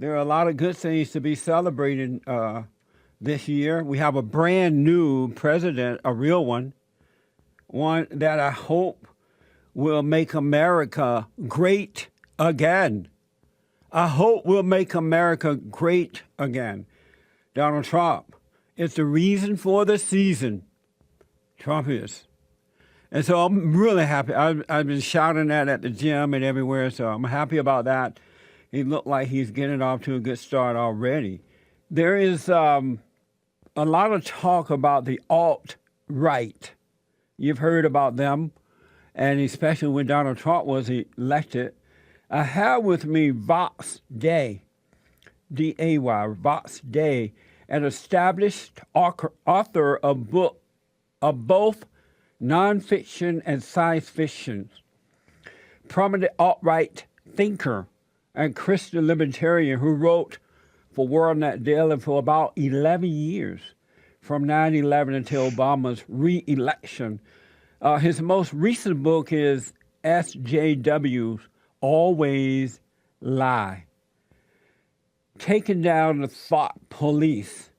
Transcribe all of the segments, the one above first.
There are a lot of good things to be celebrating this year. We have a brand new president, a real one that I hope will make America great again. I hope will make America great again. Donald Trump. It's the reason for the season. Trump is. And so I'm really happy. I've been shouting that at the gym and everywhere, so I'm happy about that. He looked like he's getting off to a good start already. There is a lot of talk about the alt-right. You've heard about them, and especially when Donald Trump was elected. I have with me Vox Day, D-A-Y, Vox Day, an established author of both nonfiction and science fiction, prominent alt-right thinker and Christian libertarian who wrote for WorldNet Daily for about 11 years, from 9/11 until Obama's re-election. His most recent book is SJWs, Always Lie. Taking Down the Thought Police,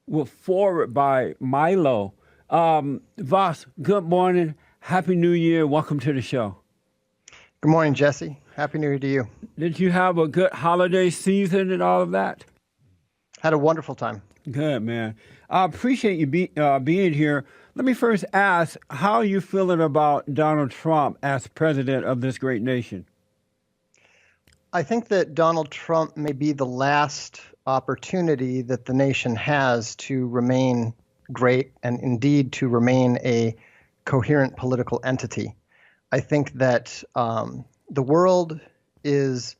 was forward by Milo. Voss, good morning. Happy New Year. Welcome to the show. Good morning, Jesse. Happy New Year to you. Did you have a good holiday season and all of that? Had a wonderful time. Good, man. I appreciate you being here. Let me first ask, how are you feeling about Donald Trump as president of this great nation? I think that Donald Trump may be the last opportunity that the nation has to remain great and indeed to remain a coherent political entity. I think that the world is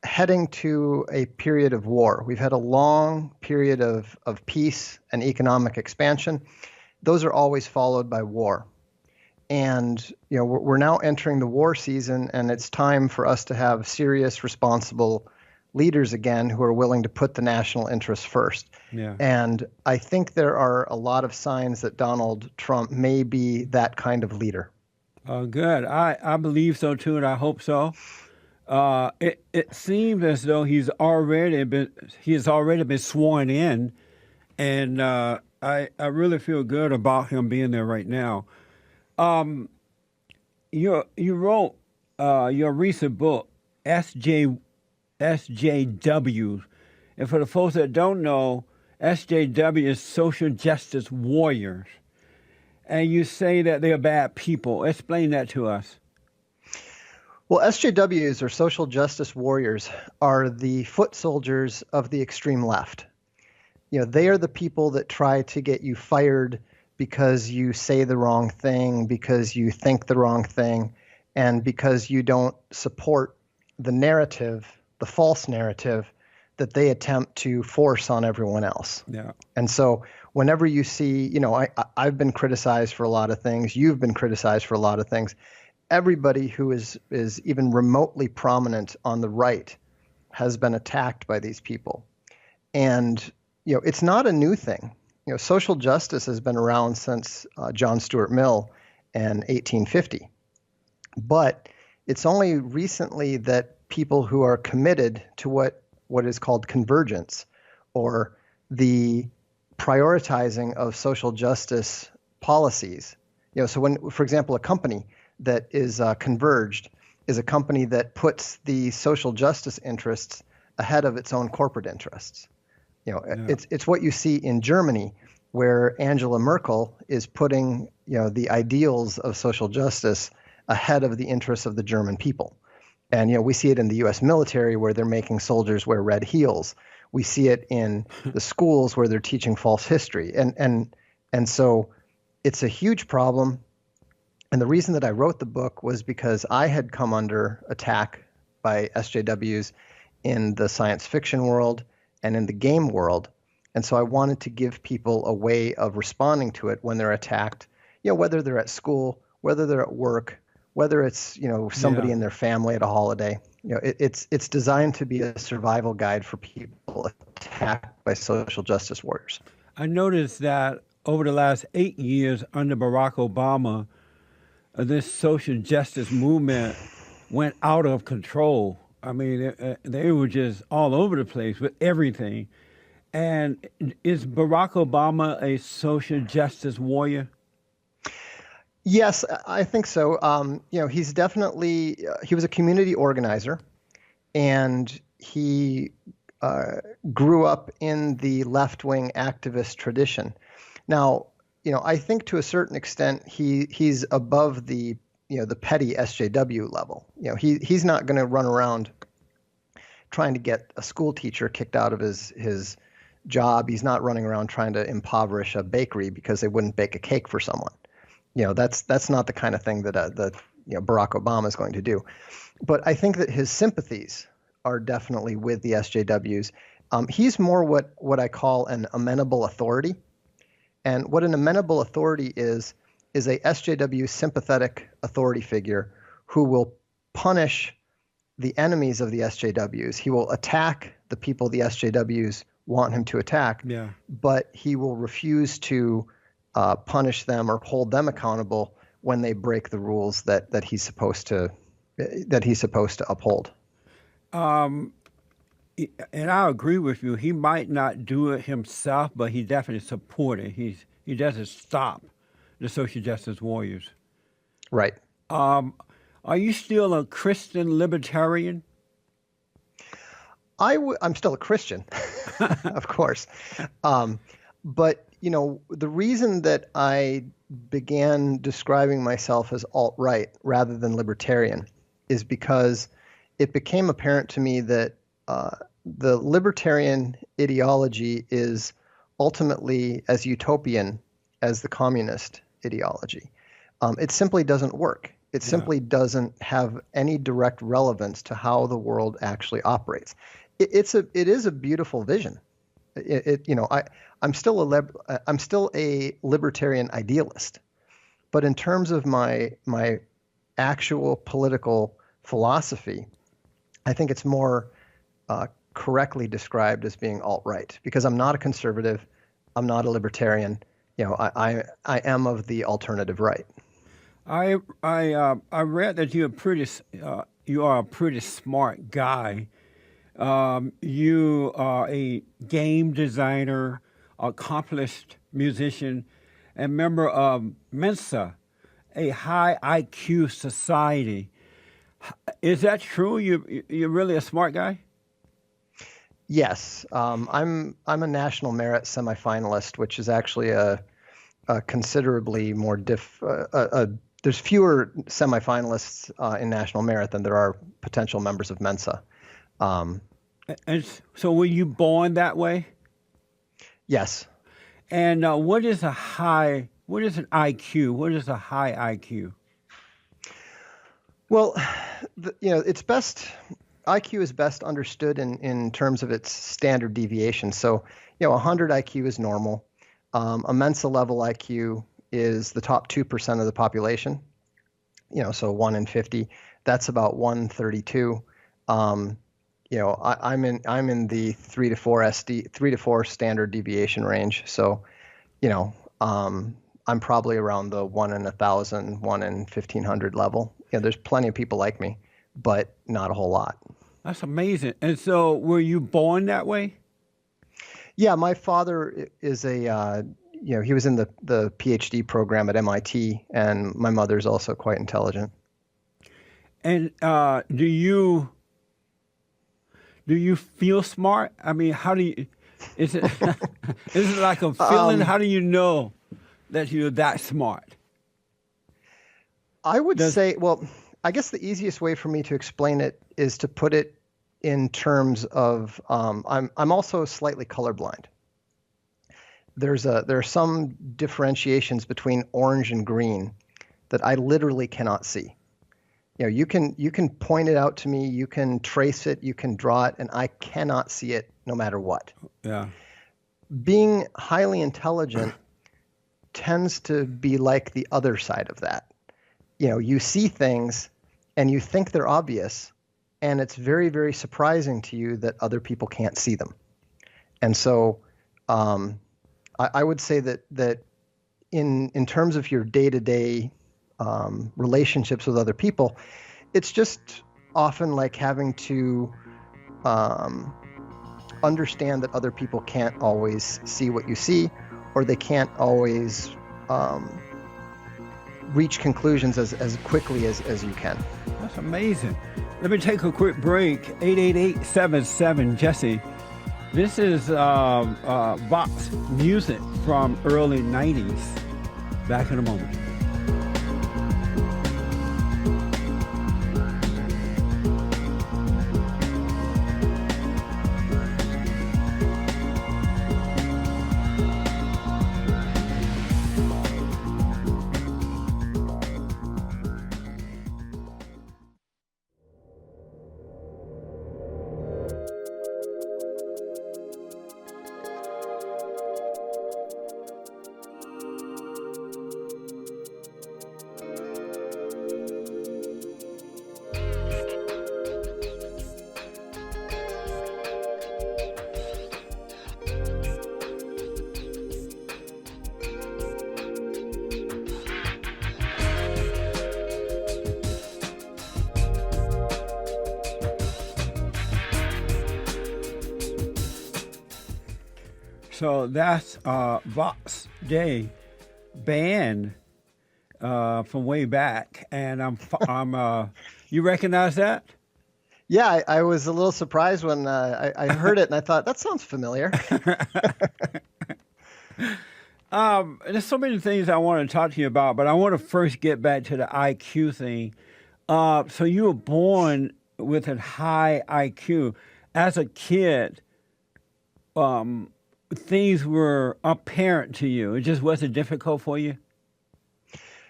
heading to a period of war. We've had a long period of peace and economic expansion. Those are always followed by war. And we're now entering the war season, and it's time for us to have serious, responsible leaders again who are willing to put the national interest first. Yeah. And I think there are a lot of signs that Donald Trump may be that kind of leader. Good. I believe so too, and I hope so. It seems as though he has already been sworn in, and I really feel good about him being there right now. You wrote your recent book, SJWs, and for the folks that don't know, SJW is social justice warriors, and you say that they are bad people. Explain that to us. Well, SJWs, or social justice warriors, are the foot soldiers of the extreme left. They are the people that try to get you fired because you say the wrong thing, because you think the wrong thing, and because you don't support the narrative, the false narrative that they attempt to force on everyone else. Yeah. And so whenever you see, I've been criticized for a lot of things, you've been criticized for a lot of things. Everybody who is even remotely prominent on the right has been attacked by these people. And, it's not a new thing. Social justice has been around since John Stuart Mill in 1850. But it's only recently that people who are committed to what is called convergence, or the prioritizing of social justice policies. So when, for example, a company that is converged is a company that puts the social justice interests ahead of its own corporate interests. It's what you see in Germany, where Angela Merkel is putting the ideals of social justice ahead of the interests of the German people. And we see it in the U.S. military, where they're making soldiers wear red heels. We see it in the schools where they're teaching false history. And so it's a huge problem. And the reason that I wrote the book was because I had come under attack by SJWs in the science fiction world and in the game world. And so I wanted to give people a way of responding to it when they're attacked, whether they're at school, whether they're at work, whether it's, somebody in their family at a holiday. It's designed to be a survival guide for people attacked by social justice warriors. I noticed that over the last 8 years under Barack Obama, this social justice movement went out of control. I mean, they were just all over the place with everything. And is Barack Obama a social justice warrior? Yes, I think so. He's definitely he was a community organizer, and he grew up in the left-wing activist tradition. Now, I think to a certain extent he's above the petty SJW level. He's not going to run around trying to get a school teacher kicked out of his job. He's not running around trying to impoverish a bakery because they wouldn't bake a cake for someone. That's not the kind of thing that Barack Obama is going to do. But I think that his sympathies are definitely with the SJWs. He's more what I call an amenable authority. And what an amenable authority is a SJW sympathetic authority figure who will punish the enemies of the SJWs. He will attack the people the SJWs want him to attack, but he will refuse to punish them or hold them accountable when they break the rules that he's supposed to uphold. And I agree with you. He might not do it himself, but he definitely support it. He doesn't stop the social justice warriors. Right. Are you still a Christian libertarian? I'm still a Christian, of course. But, the reason that I began describing myself as alt-right rather than libertarian is because it became apparent to me that the libertarian ideology is ultimately as utopian as the communist ideology. It simply doesn't work. It simply doesn't have any direct relevance to how the world actually operates. It is a beautiful vision. I'm still a libertarian idealist, but in terms of my actual political philosophy, I think it's more correctly described as being alt-right, because I'm not a conservative, I'm not a libertarian. I am of the alternative right. I read that you are a pretty smart guy. You are a game designer, accomplished musician, and member of Mensa, a high IQ society. Is that true? You're really a smart guy? Yes, I'm a national merit semifinalist, which is actually a considerably more there's fewer semifinalists in national merit than there are potential members of Mensa. And so were you born that way? Yes. And what is an IQ? What is a high IQ? Well, IQ is best understood in terms of its standard deviation. So, 100 IQ is normal. A Mensa level IQ is the top 2% of the population. So 1 in 50. That's about 132. I'm in the 3 to 4 standard deviation range. So, I'm probably around the 1 in 1,000, 1 in 1,500 level. There's plenty of people like me, but not a whole lot. That's amazing. And so were you born that way? Yeah, my father is he was in the PhD program at MIT, and my mother's also quite intelligent. And do you feel smart? I mean, how do you? Is it is it like a feeling? How do you know that you're that smart? I would say, well, I guess the easiest way for me to explain it is to put it in terms of I'm also slightly colorblind. There are some differentiations between orange and green that I literally cannot see. You can point it out to me, you can trace it, you can draw it, and I cannot see it no matter what. Yeah. Being highly intelligent tends to be like the other side of that. You see things and you think they're obvious, and it's very, very surprising to you that other people can't see them. And so I would say that in terms of your day-to-day relationships with other people, it's just often like having to understand that other people can't always see what you see, or they can't always reach conclusions as quickly as you can. That's amazing. Let me take a quick break. 888-77 Jesse. This is Vox music from early 90s. Back in a moment. So that's Vox Day band from way back, and I'm you recognize that? Yeah, I was a little surprised when I heard it, and I thought that sounds familiar. There's so many things I want to talk to you about, but I want to first get back to the IQ thing. So you were born with a high IQ. As a kid, things were apparent to you. It just wasn't difficult for you?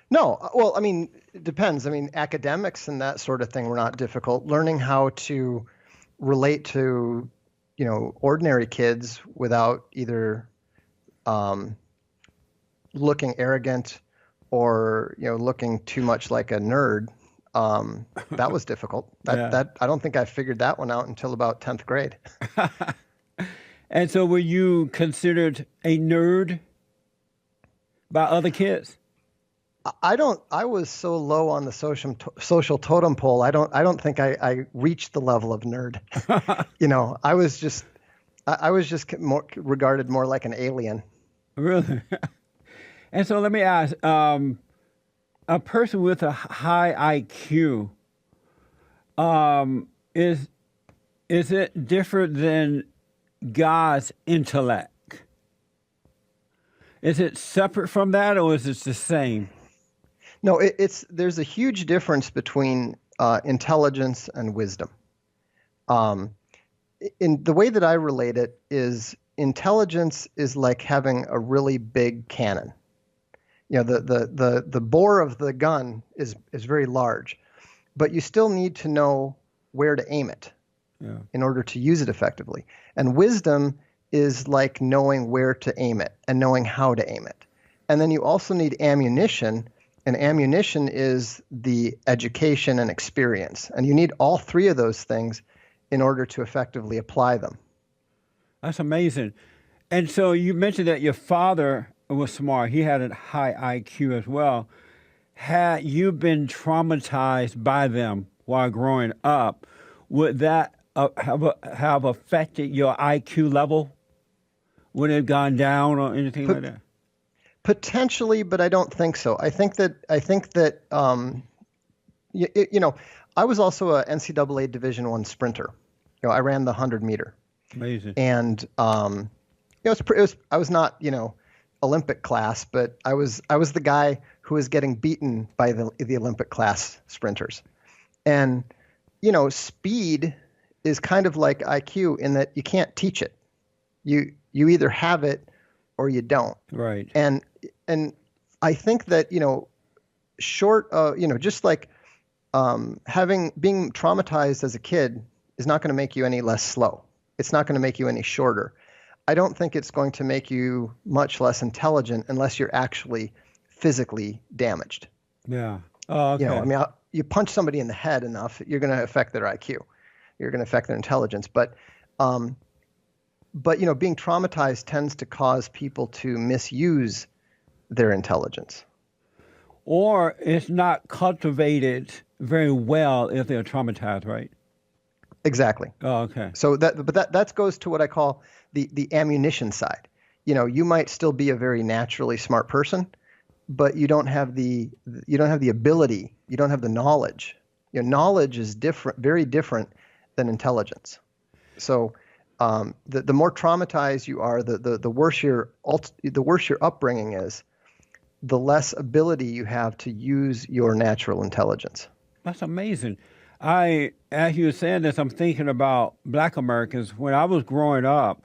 No, well, I mean, it depends. I mean, academics and that sort of thing were not difficult. Learning how to relate to, ordinary kids without either looking arrogant or, looking too much like a nerd, that was difficult. That I don't think I figured that one out until about 10th grade. And so were you considered a nerd by other kids? I was so low on the social totem pole. I don't think I reached the level of nerd. I was just regarded more like an alien. Really? And so let me ask, a person with a high IQ, is it different than God's intellect? Is it separate from that, or is it the same? No, there's a huge difference between intelligence and wisdom. In the way that I relate it is intelligence is like having a really big cannon. The bore of the gun is very large, but you still need to know where to aim it in order to use it effectively. And wisdom is like knowing where to aim it and knowing how to aim it. And then you also need ammunition, and ammunition is the education and experience. And you need all three of those things in order to effectively apply them. That's amazing. And so you mentioned that your father was smart. He had a high IQ as well. Had you been traumatized by them while growing up, would that have affected your IQ level? Would it have gone down or anything like that? Potentially, but I don't think so. I think that I was also a NCAA Division I sprinter. I ran the 100-meter. Amazing. And I was not Olympic class, but I was the guy who was getting beaten by the Olympic class sprinters. And speed is kind of like IQ in that you can't teach it. You either have it or you don't. Right. And I think that short of just like being traumatized as a kid is not going to make you any less slow. It's not going to make you any shorter. I don't think it's going to make you much less intelligent unless you're actually physically damaged. Yeah. Oh, okay. You punch somebody in the head enough, you're going to affect their IQ. You're going to affect their intelligence. But being traumatized tends to cause people to misuse their intelligence. Or it's not cultivated very well if they're traumatized, right? Exactly. Oh, okay. So that goes to what I call the ammunition side. You might still be a very naturally smart person, but you don't have the ability, you don't have the knowledge. Knowledge is different, very different than intelligence. So the more traumatized you are, the worse your upbringing is, the less ability you have to use your natural intelligence. That's amazing. As you were saying this, I'm thinking about Black Americans. When I was growing up,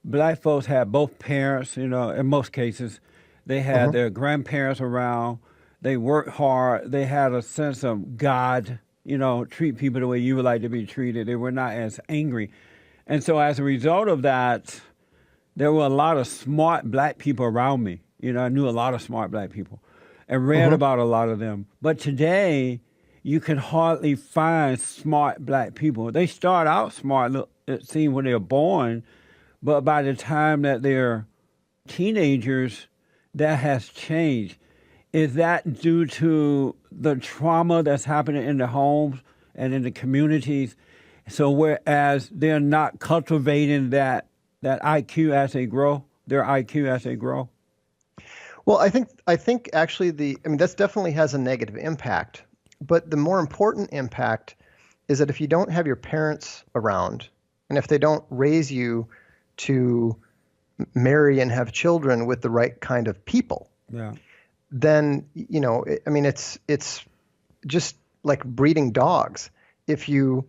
Black folks had both parents, in most cases. They had their grandparents around. They worked hard. They had a sense of God, treat people the way you would like to be treated. They were not as angry. And so as a result of that, there were a lot of smart Black people around me. I knew a lot of smart Black people and read about a lot of them. But today, you can hardly find smart Black people. They start out smart, it seems, when they're born, but by the time that they're teenagers, that has changed. Is that due to the trauma that's happening in the homes and in the communities? So whereas they're not cultivating that IQ as they grow, their IQ as they grow? Well, I think actually that definitely has a negative impact. But the more important impact is that if you don't have your parents around, and if they don't raise you to marry and have children with the right kind of people, then it's just like breeding dogs. If you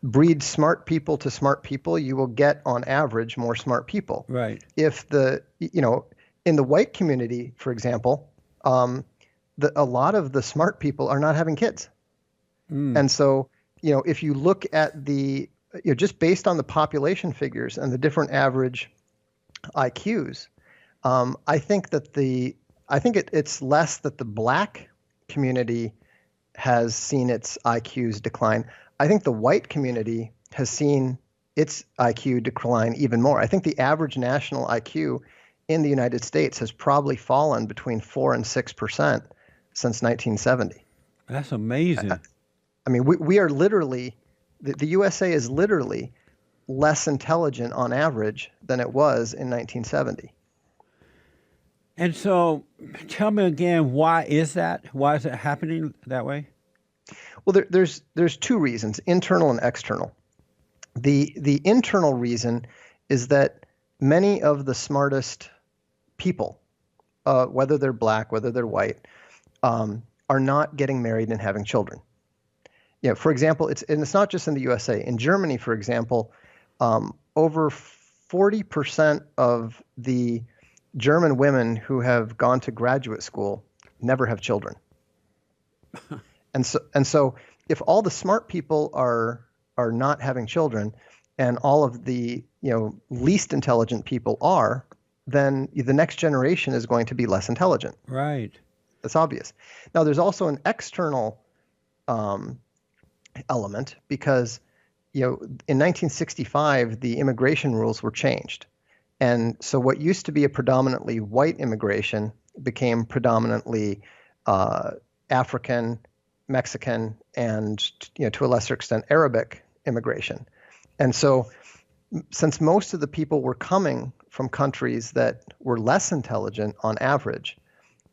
breed smart people to smart people, you will get on average more smart people. Right. If in the white community, for example, a lot of the smart people are not having kids. And so, if you look at just based on the population figures and the different average IQs, I think it's less that the Black community has seen its IQs decline. I think the white community has seen its IQ decline even more. I think the average national IQ in the United States has probably fallen between 4 and 6% since 1970. That's amazing. I mean, we are literally, the USA is literally less intelligent on average than it was in 1970. And so tell me again, why is that? Why is it happening that way? Well, there's two reasons, internal and external. The internal reason is that many of the smartest people, whether they're Black, whether they're white, are not getting married and having children. For example, it's not just in the USA. In Germany, for example, over 40% of the German women who have gone to graduate school never have children. And so if all the smart people are not having children and all of the least intelligent people are, then the next generation is going to be less intelligent. Right. That's obvious. Now, there's also an external element because, in 1965, the immigration rules were changed. And so what used to be a predominantly white immigration became predominantly African, Mexican, and, to a lesser extent, Arabic immigration. And so since most of the people were coming from countries that were less intelligent on average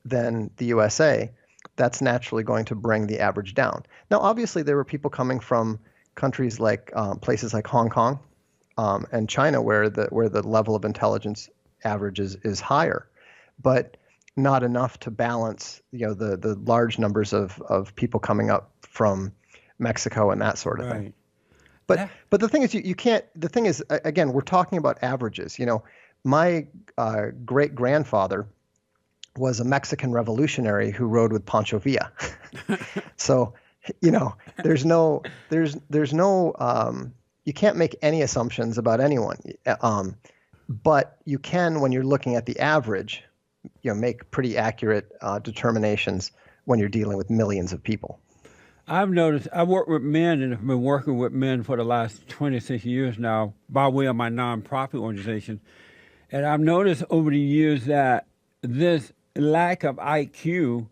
than the USA, that's naturally going to bring the average down. Now, obviously, there were people coming from countries like places like Hong Kong and China, where the level of intelligence average is higher, but not enough to balance the large numbers of people coming up from Mexico and that sort of thing. But the thing is, you can't. The thing is, again, we're talking about averages. My great grandfather was a Mexican revolutionary who rode with Pancho Villa. So, there's no, you can't make any assumptions about anyone. But you can, when you're looking at the average, make pretty accurate determinations when you're dealing with millions of people. I've noticed, I work with men and have been working with men for the last 26 years now by way of my nonprofit organization. And I've noticed over the years that this lack of IQ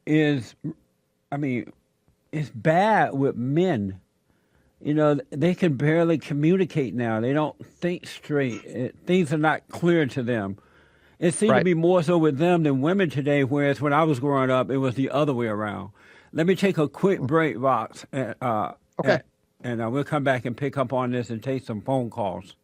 is I mean, it's bad with men. You know, they can barely communicate now. They don't think straight. Things are not clear to them. It seems to Right. be more so with them than women today, whereas when I was growing up, it was the other way around. Let me take a quick break, Vox, Okay. and we'll come back and pick up on this and take some phone calls.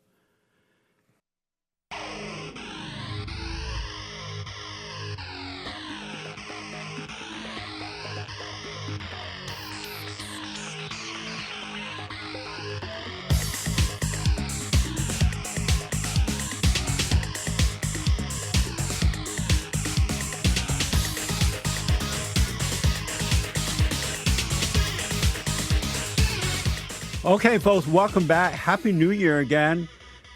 Okay, folks, welcome back. Happy New Year again.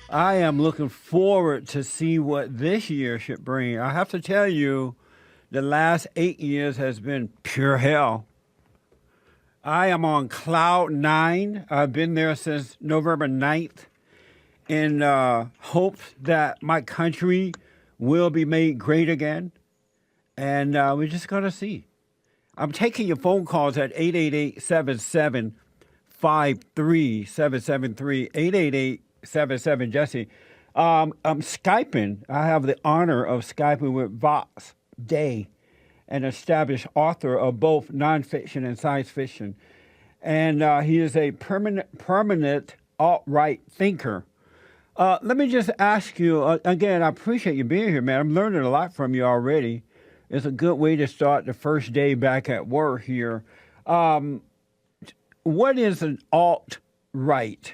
I am looking forward to see what this year should bring. I have to tell you, the last 8 years has been pure hell. I am on cloud nine. I've been there since November 9th in hopes that my country will be made great again. And we're just going to see. I'm taking your phone calls at 888-77 53773 888-77 Jesse. I'm Skyping. I have the honor of Skyping with Vox Day, an established author of both nonfiction and science fiction. And he is a permanent alt-right thinker. Let me just ask you, again, I appreciate you being here, man. I'm learning a lot from you already. It's a good way to start the first day back at work here. What is an alt-right?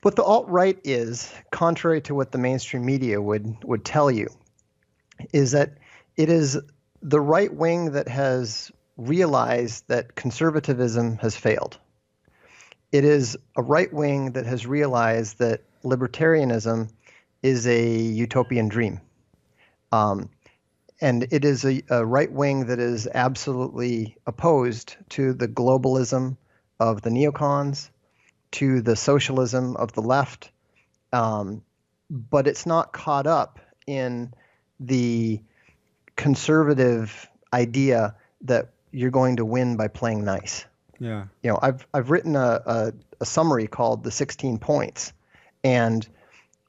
What the alt-right is, contrary to what the mainstream media would tell you, is that it is the right wing that has realized that conservatism has failed. It is a right wing that has realized that libertarianism is a utopian dream. And it is a right wing that is absolutely opposed to the globalism of the neocons, to the socialism of the left, but it's not caught up in the conservative idea that you're going to win by playing nice. Yeah. You know, I've written a summary called the 16 points, and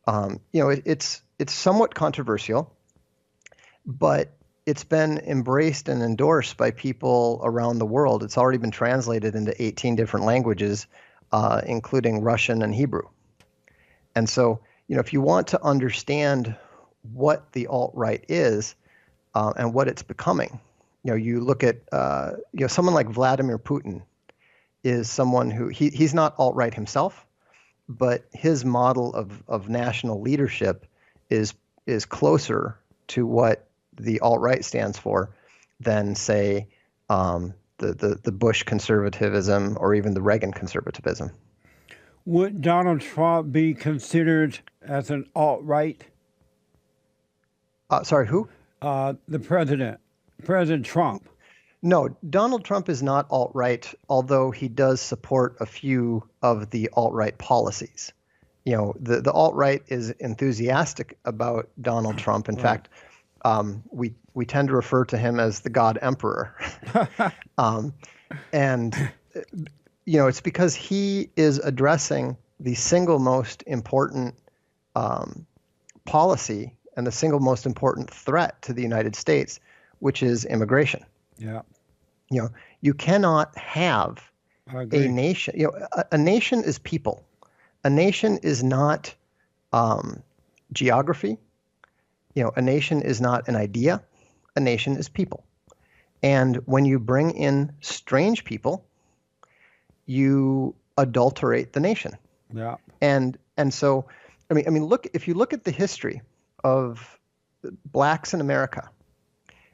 you know, it's somewhat controversial, but it's been embraced and endorsed by people around the world. It's already been translated into 18 different languages, including Russian and Hebrew. And so, you know, if you want to understand what the alt-right is and what it's becoming, you know, you look at you know, someone like Vladimir Putin is someone who he's not alt-right himself, but his model of national leadership is closer to what the alt-right stands for than, say, the Bush conservatism or even the Reagan conservatism. Would Donald Trump be considered as an alt-right? Sorry, who? The President Trump. No, Donald Trump is not alt-right, although he does support a few of the alt-right policies. You know, the alt-right is enthusiastic about Donald Trump. In fact, we tend to refer to him as the God Emperor. And, you know, it's because he is addressing the single most important policy and the single most important threat to the United States, which is immigration. Yeah. You know, you cannot have a nation. You know, a nation is people. A nation is not geography. You know, a nation is not an idea. A nation is people. And when you bring in strange people, you adulterate the nation. Yeah. And so, I mean, look, if you look at the history of blacks in America,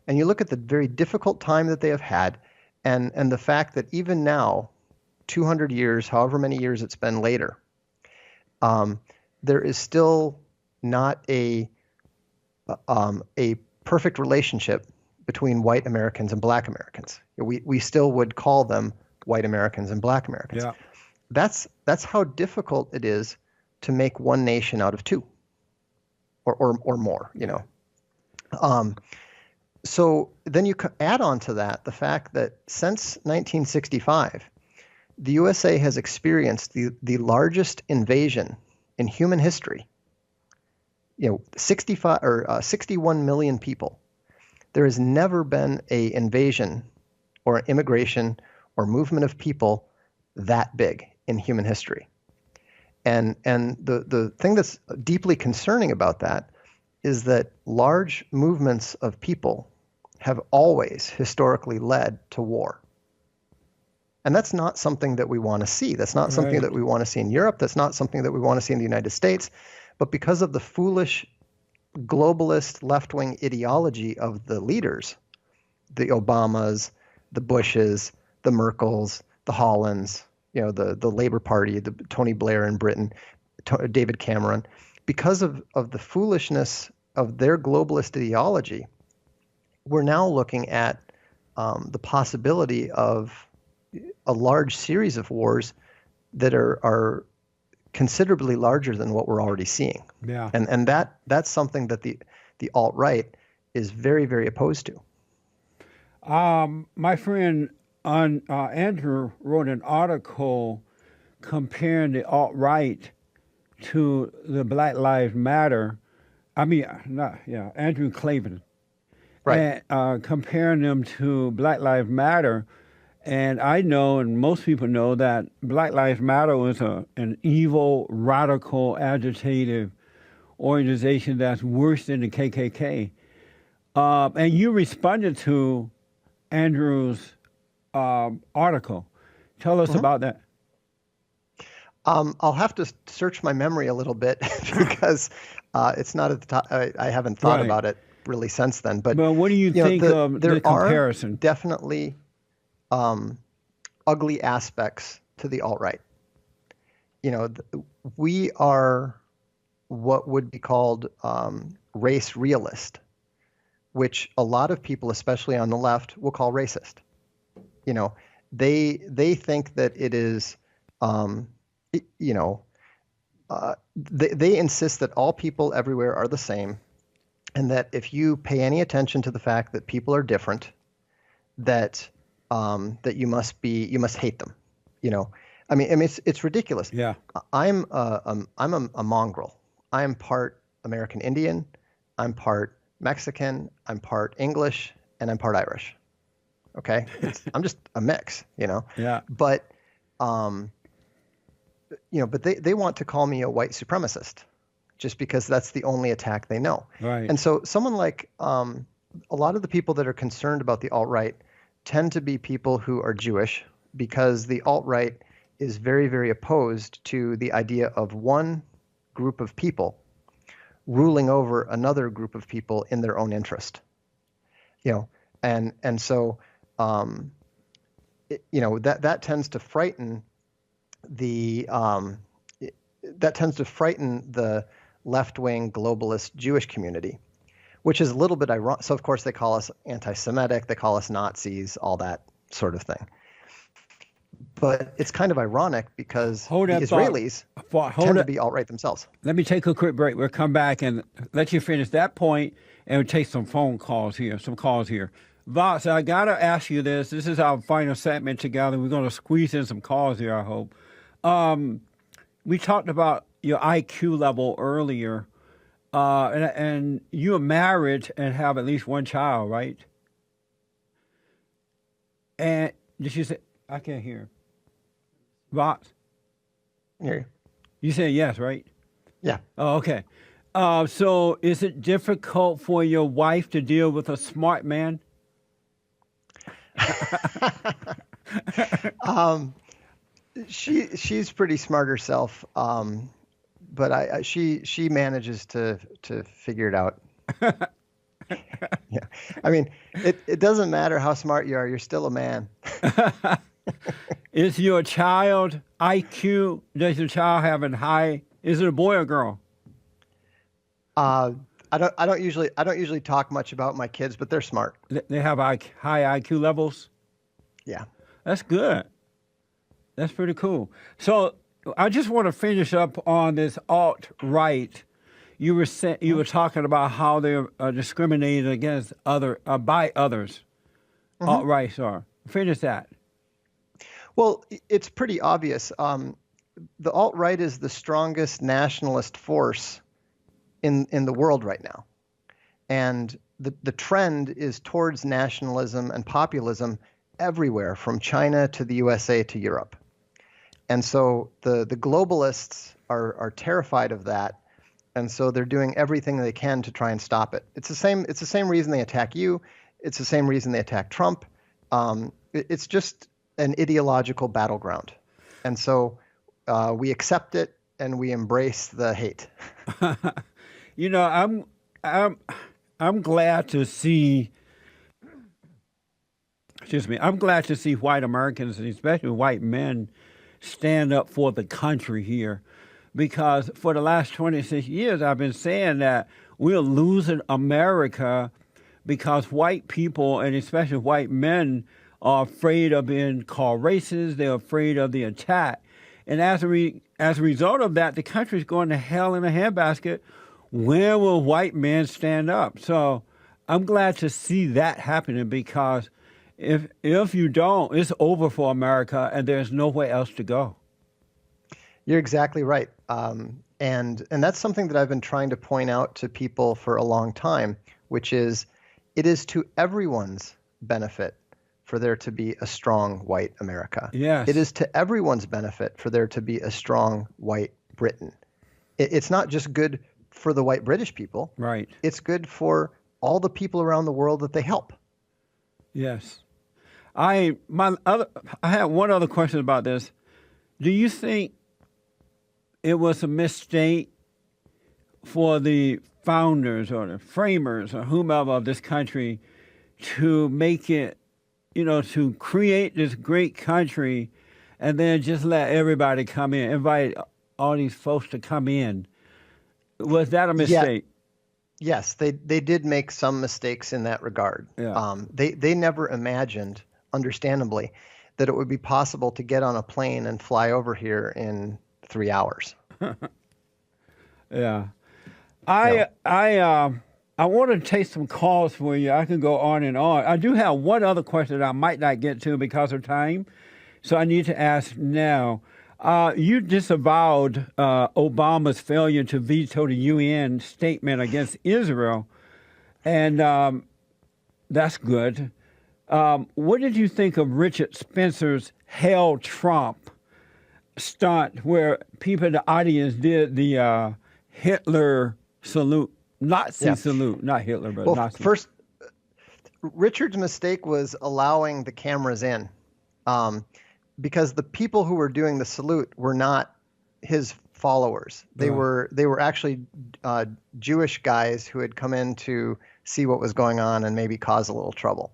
and you look at the very difficult time that they have had, and the fact that even now, 200 years, however many years it's been later, there is still not a perfect relationship between white Americans and black Americans. We still would call them white Americans and black Americans. Yeah. That's how difficult it is to make one nation out of two or more, you know. So then you add on to that the fact that since 1965, the USA has experienced the largest invasion in human history. 61 million people. There has never been an invasion or an immigration or movement of people that big in human history. And the thing that's deeply concerning about that is that large movements of people have always historically led to war. And that's not something that we want to see. That's not something that we want to see in Europe. That's not something that we want to see in the United States. But because of the foolish globalist left-wing ideology of the leaders, the Obamas, the Bushes, the Merkels, the Hollands, the Labour Party, the Tony Blair in Britain, David Cameron, because of the foolishness of their globalist ideology, we're now looking at the possibility of a large series of wars that are considerably larger than what we're already seeing. Yeah. And that's something that the alt-right is very, very opposed to. My friend Andrew wrote an article comparing the alt-right to the Black Lives Matter. Andrew Clavin. Right. And comparing them to Black Lives Matter. And I know, and most people know, that Black Lives Matter is an evil, radical, agitative organization that's worse than the KKK. And you responded to Andrew's article. Tell us about that. I'll have to search my memory a little bit because it's not at the top. I haven't thought about it really since then. But what do you think of the comparison? There are definitely ugly aspects to the alt-right. We are what would be called race realist, which a lot of people, especially on the left, will call racist. They think that it is, they insist that all people everywhere are the same, and that if you pay any attention to the fact that people are different, that you must hate them. It's ridiculous. Yeah. I'm a mongrel. I am part American Indian. I'm part Mexican. I'm part English, and I'm part Irish. Okay, I'm just a mix. Yeah. But but they want to call me a white supremacist, just because that's the only attack they know. Right. And so someone like a lot of the people that are concerned about the alt-right tend to be people who are Jewish, because the alt-right is very, very opposed to the idea of one group of people ruling over another group of people in their own interest. And so that tends to frighten the left-wing globalist Jewish community, which is a little bit ironic. So, of course, they call us anti-Semitic, they call us Nazis, all that sort of thing. But it's kind of ironic because the Israelis tend to be alt-right themselves. Let me take a quick break. We'll come back and let you finish that point, and we'll take some calls here. Vox, I got to ask you this. This is our final segment together. We're going to squeeze in some calls here, I hope. We talked about your IQ level earlier. And you're married and have at least one child, right? And did you say, I can't hear. Vox? Hear you. You said yes, right? Yeah. Oh, okay. So is it difficult for your wife to deal with a smart man? She's pretty smart herself. But she manages to figure it out. Yeah, it doesn't matter how smart you are; you're still a man. Is your child IQ? Does your child have a high? Is it a boy or girl? I don't usually talk much about my kids, but they're smart. They have high IQ levels. Yeah, that's good. That's pretty cool. So I just want to finish up on this alt-right you were talking about how they're discriminated against by others. Alt-rights are. Finish that. Well, it's pretty obvious. The alt-right is the strongest nationalist force in the world right now. And the trend is towards nationalism and populism everywhere, from China to the USA to Europe. And so the globalists are terrified of that. And so they're doing everything they can to try and stop it. It's the same reason they attack you. It's the same reason they attack Trump. It's just an ideological battleground. And so we accept it and we embrace the hate. You know, I'm glad to see. Excuse me. I'm glad to see white Americans, and especially white men, stand up for the country here, because for the last 26 years I've been saying that we're losing America because white people, and especially white men, are afraid of being called racist. They're afraid of the attack. And as a result of that, the country's going to hell in a handbasket. Where will white men stand up? So I'm glad to see that happening, because if you don't, it's over for America and there's nowhere else to go. You're exactly right. And that's something that I've been trying to point out to people for a long time, which is it is to everyone's benefit for there to be a strong white America. Yes. It is to everyone's benefit for there to be a strong white Britain. It's not just good for the white British people. Right. It's good for all the people around the world that they help. Yes. I have one other question about this. Do you think it was a mistake for the founders or the framers or whomever of this country to make it, to create this great country and then just let everybody come in, invite all these folks to come in? Was that a mistake? Yes, they did make some mistakes in that regard. Yeah. They never imagined, understandably, that it would be possible to get on a plane and fly over here in 3 hours. Yeah. I want to take some calls for you. I can go on and on. I do have one other question that I might not get to because of time, so I need to ask now. You disavowed Obama's failure to veto the UN statement against Israel, and that's good. What did you think of Richard Spencer's Hail Trump stunt, where people in the audience did the Hitler salute, Nazi salute, not Hitler, but Nazi. First, Richard's mistake was allowing the cameras in. Because the people who were doing the salute were not his followers. They were actually Jewish guys who had come in to see what was going on and maybe cause a little trouble.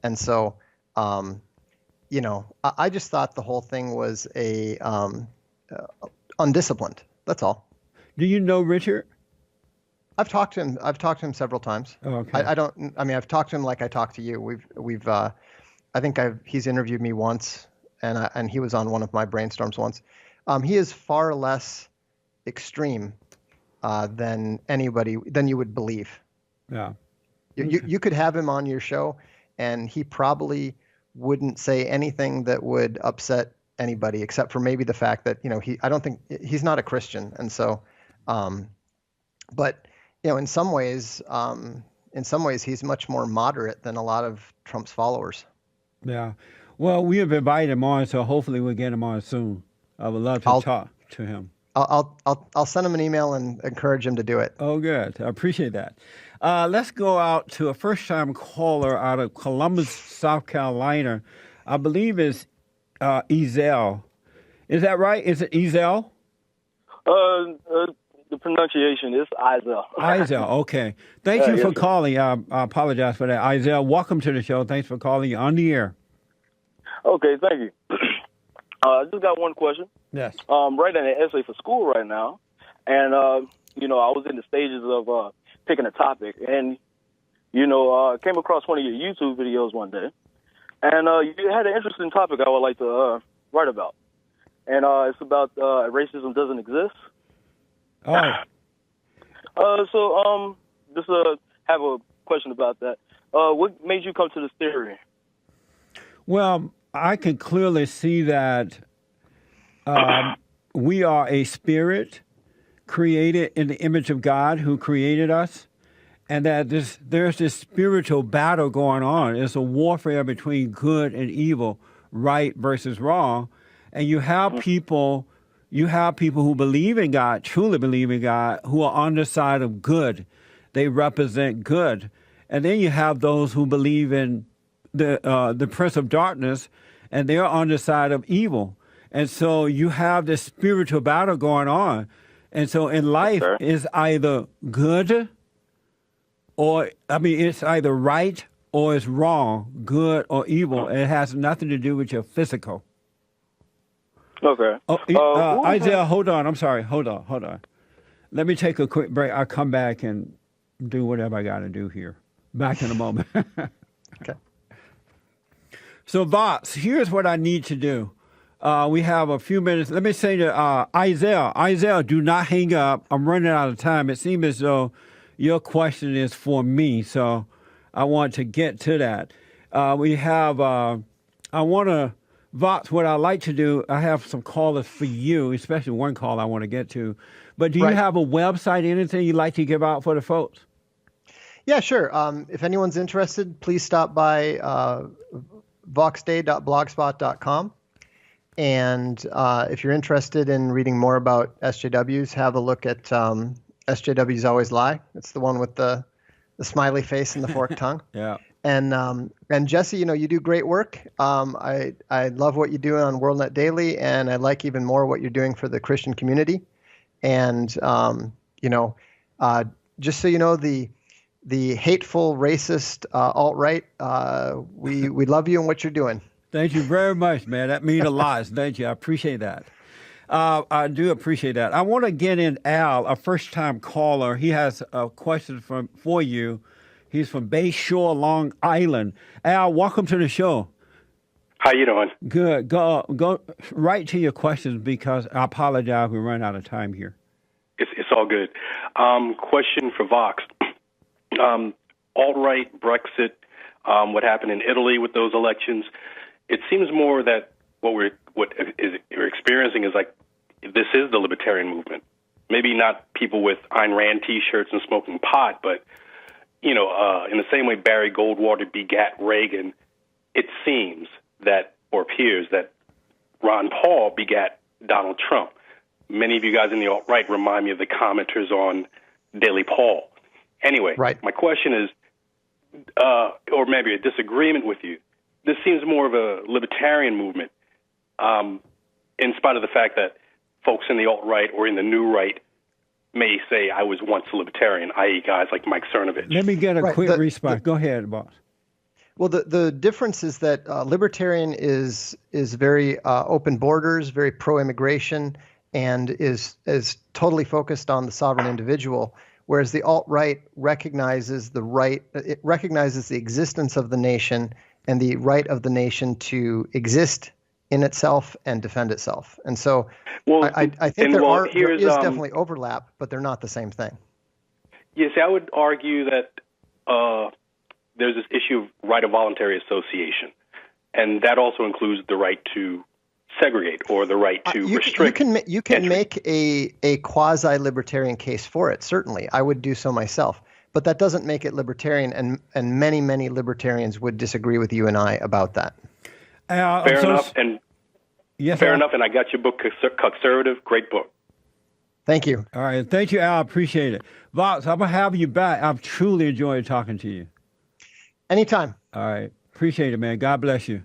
And so, I just thought the whole thing was undisciplined. That's all. Do you know Richard? I've talked to him several times. Oh, okay. I've talked to him like I talked to you. He's interviewed me once. And he was on one of my brainstorms once. He is far less extreme than you would believe. Yeah. You could have him on your show, and he probably wouldn't say anything that would upset anybody, except for maybe the fact that I don't think he's not a Christian, and so, but in some ways he's much more moderate than a lot of Trump's followers. Yeah. Well, we have invited him on, so hopefully we'll get him on soon. I would love to talk to him. I'll send him an email and encourage him to do it. Oh, good. I appreciate that. Let's go out to a first-time caller out of Columbus, South Carolina. I believe it's Ezel. Is that right? Is it Ezel? The pronunciation is Ezel. Ezel, okay. Thank you for calling. I apologize for that. Ezel, welcome to the show. Thanks for calling. You're on the air. Okay, thank you. I just got one question. Yes. Writing an essay for school right now, and I was in the stages of picking a topic, and came across one of your YouTube videos one day, and you had an interesting topic I would like to write about, and it's about racism doesn't exist. Oh. Just have a question about that. What made you come to this theory? Well, I can clearly see that we are a spirit created in the image of God who created us, and that there's this spiritual battle going on. It's a warfare between good and evil, right versus wrong. And you have people who believe in God, truly believe in God, who are on the side of good. They represent good. And then you have those who believe in the prince of darkness, and they're on the side of evil. And so you have this spiritual battle going on. And so in life, it's either good it's either right or it's wrong, good or evil. It has nothing to do with your physical. Okay. Isaiah, hold on. I'm sorry. Hold on. Let me take a quick break. I'll come back and do whatever I got to do here. Back in a moment. Okay. So, Vox, here's what I need to do. We have a few minutes. Let me say to Isaiah, do not hang up. I'm running out of time. It seems as though your question is for me, so I want to get to that. Vox, what I like to do, I have some callers for you, especially one call I want to get to. But do you have a website, anything you'd like to give out for the folks? Yeah, sure. If anyone's interested, please stop by voxday.blogspot.com. And if you're interested in reading more about SJWs, have a look at SJWs Always Lie. It's the one with the smiley face and the forked tongue. Yeah. And Jesse, you do great work. I love what you do on WorldNet Daily, and I like even more what you're doing for the Christian community. And just so you know, the hateful, racist alt-right, we love you and what you're doing. Thank you very much, man. That means a lot. Thank you. I appreciate that. I do appreciate that. I want to get in Al, a first-time caller. He has a question for you. He's from Bay Shore, Long Island. Al, welcome to the show. How you doing? Good. Go right to your questions because I apologize. We run out of time here. It's all good. Question for Vox. Alt-right, Brexit, what happened in Italy with those elections. It seems more that what we're experiencing is like this is the libertarian movement. Maybe not people with Ayn Rand T-shirts and smoking pot, but in the same way Barry Goldwater begat Reagan, it seems that, or appears that Ron Paul begat Donald Trump. Many of you guys in the alt-right remind me of the commenters on Daily Paul. Anyway, My question is, or maybe a disagreement with you, this seems more of a libertarian movement, in spite of the fact that folks in the alt-right or in the new right may say I was once a libertarian, i.e. guys like Mike Cernovich. Let me get a quick response. Go ahead, boss. Well, the difference is that libertarian is very open borders, very pro-immigration, and is totally focused on the sovereign individual, whereas the alt-right recognizes it recognizes the existence of the nation and the right of the nation to exist in itself and defend itself. And so I think there is definitely overlap, but they're not the same thing. Yes, I would argue that there's this issue of right of voluntary association, and that also includes the right to segregate or the right to restrict. You can make a quasi-libertarian case for it, certainly. I would do so myself. But that doesn't make it libertarian, and many, many libertarians would disagree with you and I about that. Fair enough, and I got your book, Conservative, great book. Thank you. All right, thank you, Al. I appreciate it. Vox, I'm going to have you back. I've truly enjoyed talking to you. Anytime. All right, appreciate it, man. God bless you.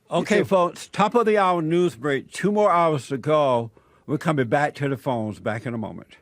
Okay, folks, top of the hour news break. 2 more hours to go. We're coming back to the phones back in a moment.